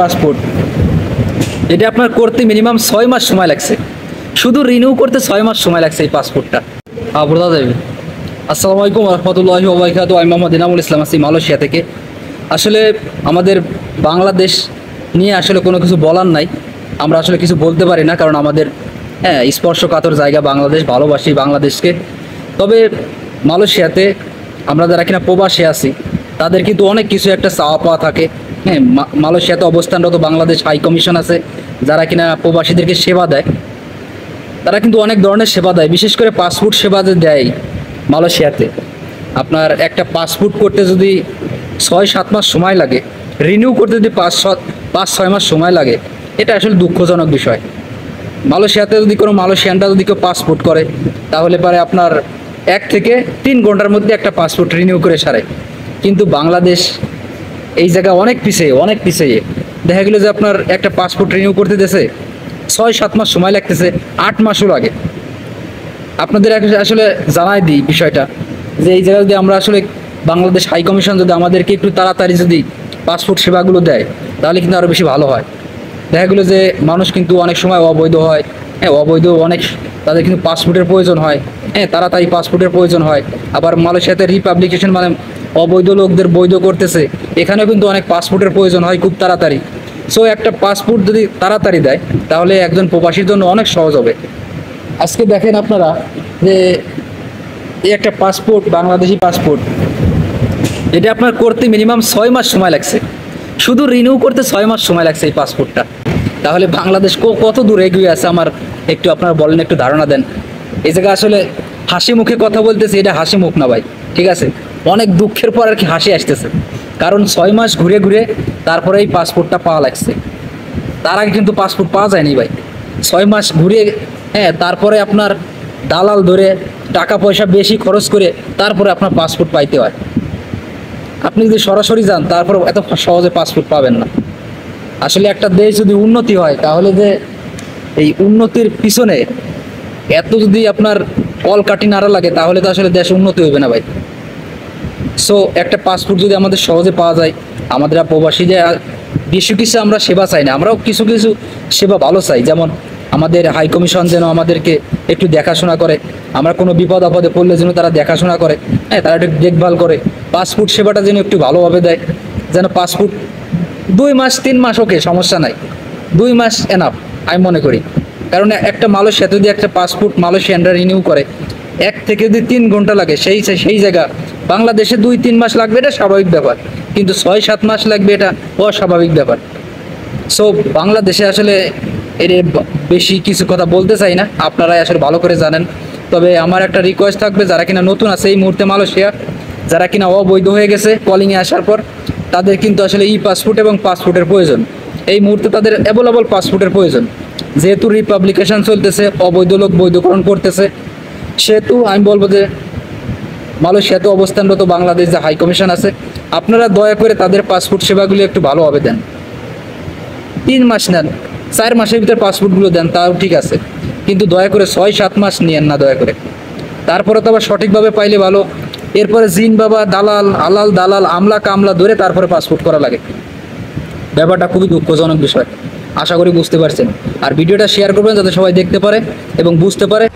Passport এটা আপনার করতে মিনিমাম 6 মাস সময় লাগছে। শুধু রিনিউ করতে 6 মাস সময় লাগছে এই পাসপোর্টটা। বোঝা যাবে। আসসালামু আলাইকুম রহমতুল্লাহি ওয়া বারাকাতুহু। আমি মোহাম্মদ ইনামুল ইসলাম, আছি মালয়েশিয়া থেকে। আসলে আমাদের বাংলাদেশ নিয়ে আসলে কোনো কিছু বলার নাই, আমরা আসলে কিছু বলতে পারি না, কারণ আমাদের স্পর্শকাতর জায়গা বাংলাদেশ, ভালোবাসি বাংলাদেশকে। তবে মালয়েশিয়াতে আমরা যারা কিনা প্রবাসী আছি তাদের কিন্তু অনেক কিছু একটা চাওয়া পাওয়া থাকে। মালয়েশিয়াতে অবস্থানরত বাংলাদেশ হাই কমিশন আছে, যারা কিনা প্রবাসীদেরকে সেবা দেয়। তারা কিন্তু অনেক ধরনের সেবা দেয়, বিশেষ করে পাসপোর্ট সেবা যে দেয় মালয়েশিয়াতে। আপনার একটা পাসপোর্ট করতে যদি 6-7 মাস সময় লাগে, রিনিউ করতে যদি 5-6 মাস সময় লাগে, এটা আসলে দুঃখজনক বিষয়। মালয়েশিয়াতে যদি কোনো মালয়েশিয়ানরা যদি কেউ পাসপোর্ট করে, তাহলে পরে আপনার 1 থেকে 3 ঘন্টার মধ্যে একটা পাসপোর্ট রিনিউ করে সারে। কিন্তু বাংলাদেশ এই জায়গায় অনেক পিছিয়ে দেখা গেলো যে আপনার একটা পাসপোর্ট রিনিউ করতে দেশে 6-7 মাস সময় লাগতেছে, 8 মাসও লাগে। আপনাদের আসলে জানাই দিই বিষয়টা, যে এই জায়গায় যদি আমরা আসলে বাংলাদেশ হাই কমিশন যদি আমাদেরকে একটু তাড়াতাড়ি যদি পাসপোর্ট সেবাগুলো দেয়, তাহলে কিন্তু আরও বেশি ভালো হয়। দেখা গেলো যে মানুষ কিন্তু অনেক সময় অবৈধ হয়, অবৈধ অনেক, তাদের কিন্তু পাসপোর্টের প্রয়োজন হয়, তাড়াতাড়ি পাসপোর্টের প্রয়োজন হয়। আবার মালয়েশিয়াতে রিপাবলিকেশন মানে অবৈধ লোকদের বৈধ করতেছে, এখানেও কিন্তু অনেক পাসপোর্টের প্রয়োজন হয় খুব তাড়াতাড়ি। সো একটা পাসপোর্ট যদি তাড়াতাড়ি দেয়, তাহলে একজন প্রবাসীর জন্য অনেক সহজ হবে। আজকে দেখেন আপনারা যে এই একটা পাসপোর্ট, বাংলাদেশি পাসপোর্ট, এটা আপনার করতে মিনিমাম 6 মাস সময় লাগছে। শুধু রিনিউ করতে 6 মাস সময় লাগছে এই পাসপোর্টটা। তাহলে বাংলাদেশ কত দূর এগিয়ে আছে আমার একটু আপনারা বলেন, একটু ধারণা দেন। এই জায়গায় আসলে হাসি মুখে কথা বলতেছি, এটা হাসি মুখ না ভাই, ঠিক আছে? অনেক দুঃখের পর আর কি হাসি আসতেছে, কারণ 6 মাস ঘুরে ঘুরে তারপরে এই পাসপোর্টটা পাওয়া লাগছে। তার আগে কিন্তু পাসপোর্ট পাওয়া যায়নি ভাই। 6 মাস ঘুরে, তারপরে আপনার দালাল ধরে টাকা পয়সা বেশি খরচ করে তারপরে আপনার পাসপোর্ট পাইতে হয়। আপনি যদি সরাসরি যান, তারপর এত সহজে পাসপোর্ট পাবেন না। আসলে একটা দেশ যদি উন্নতি হয়, তাহলে যে এই উন্নতির পিছনে এত যদি আপনার কলকাঠি নাড়া লাগে, তাহলে তো আসলে দেশ উন্নতি হবে না ভাই। সো একটা পাসপোর্ট যদি আমাদের সহজে পাওয়া যায়, আমাদের প্রবাসী যে কিছু আমরা সেবা চাই না, আমরাও কিছু সেবা ভালো চাই। যেমন আমাদের হাই কমিশন যেন আমাদেরকে একটু দেখাশোনা করে, আমরা কোনো বিপদ আপদে পড়লে যেন তারা দেখাশোনা করে, তারা একটু দেখভাল করে। পাসপোর্ট সেবাটা যেন একটু ভালোভাবে দেয়, যেন পাসপোর্ট 2 মাস 3 মাস ওকে, সমস্যা নাই, 2 মাস এনাফ আমি মনে করি। কারণ একটা মালয়েশিয়া যদি একটা পাসপোর্ট মালয়েশিয়ানরা রিনিউ করে 1 থেকে যদি 3 ঘন্টা লাগে, সেই জায়গা বাংলাদেশে 2-3 মাস লাগবে, এটা স্বাভাবিক ব্যাপার। কিন্তু 6-7 মাস লাগবে, এটা অস্বাভাবিক ব্যাপার। সো বাংলাদেশে আসলে এর বেশি কিছু কথা বলতে চাই না, আপনারাই আসলে ভালো করে জানেন। তবে আমার একটা রিকোয়েস্ট থাকবে, যারা কিনা নতুন আছে এই মুহূর্তে মালয়েশিয়া, যারা কিনা অবৈধ হয়ে গেছে কলিংয়ে আসার পর, তাদের কিন্তু আসলে পাসপোর্ট এবং পাসপোর্টের প্রয়োজন। এই মুহূর্তে তাদের অ্যাভেলেবল পাসপোর্টের প্রয়োজন, যেহেতু রিপাবলিকেশন চলতেছে, অবৈধ লোক বৈধকরণ করতেছে। সেহেতু আমি বলবো যে মালয়েশিয়াতে অবস্থানরত বাংলাদেশ যে হাই কমিশন আছে, আপনারা দয়া করে তাদের পাসপোর্ট সেবাগুলি একটু ভালোভাবে দেন। 3 মাস নেন, 4 মাসের ভিতরে পাসপোর্টগুলো দেন, তাও ঠিক আছে, কিন্তু দয়া করে 6-7 মাস নিয়েন না দয়া করে। তারপরে তো আবার সঠিকভাবে পাইলে ভালো। এরপরে জিন বাবা, দালাল, আমলা কামলা ধরে তারপরে পাসপোর্ট করা লাগে। ব্যাপারটা খুবই দুঃখজনক বিষয়। আশা করি বুঝতে পারছেন। আর ভিডিওটা শেয়ার করবেন যাতে সবাই দেখতে পারে এবং বুঝতে পারে।